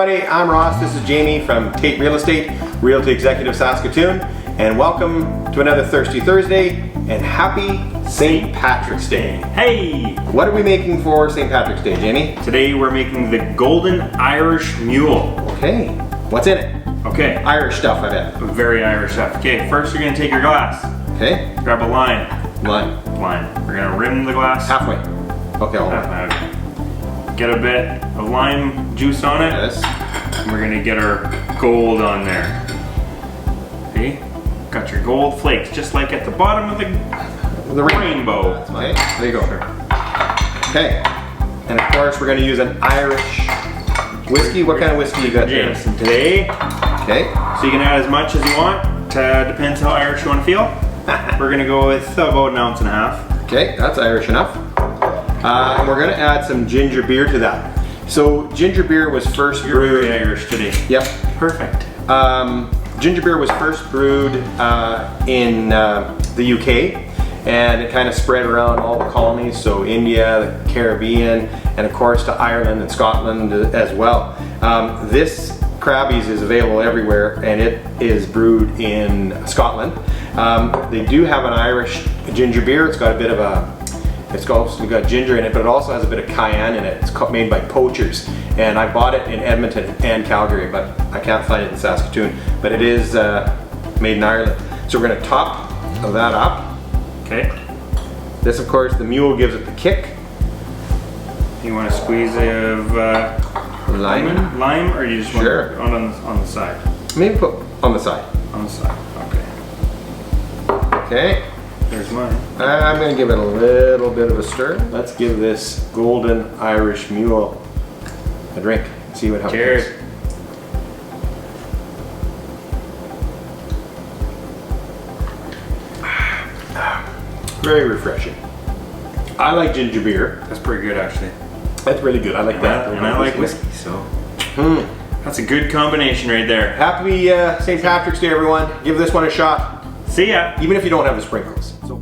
everybody, I'm Ross, this is Jamie from Tait Real Estate, Realty Executive Saskatoon, and welcome to another Thirsty Thursday, and happy St. Patrick's Day. Hey! What are we making for St. Patrick's Day, Jamie? Today we're making the Golden Irish Mule. Okay, what's in it? Okay. Irish stuff, I bet. Very Irish stuff. Okay, first you're gonna take your glass. Okay. Grab a lime. Lime. We're gonna rim the glass. Halfway. Okay, all right. Halfway. Get a bit of lime juice on it. Yes. And we're gonna get our gold on there. See? Got your gold flakes, just like at the bottom of the rainbow. Okay, there you go. Okay. And of course we're gonna use an Irish whiskey. What kind of whiskey you got there? Jameson today. Okay. So you can add as much as you want. Depends how Irish you want to feel. We're gonna go with about an ounce and a half. Okay, that's Irish enough. And we're gonna add some ginger beer to that. So ginger beer was first brewed. Very Irish today. Yep. Perfect. Ginger beer was first brewed in the UK, and it kind of spread around all the colonies, so India, the Caribbean, and of course to Ireland and Scotland as well. This Krabby's is available everywhere, and it is brewed in Scotland. They do have an Irish ginger beer. It's got a bit of it's also got ginger in it, but it also has a bit of cayenne in it. It's made by Poachers, and I bought it in Edmonton and Calgary, but I can't find it in Saskatoon. But it is made in Ireland. So we're going to top that up. Okay. This, of course, the mule gives it the kick. You want a squeeze of lime, or you just want it on the side? Maybe put on the side. On the side. Okay. Okay. There's mine. I'm going to give it a little bit of a stir. Let's give this Golden Irish Mule a drink. See what happens. Cheers. Very refreshing. I like ginger beer. That's pretty good, actually. That's really good. I like that. And I like whiskey, so that's a good combination right there. Happy St. Patrick's Day, everyone. Give this one a shot. See ya. Even if you don't have the sprinkles. So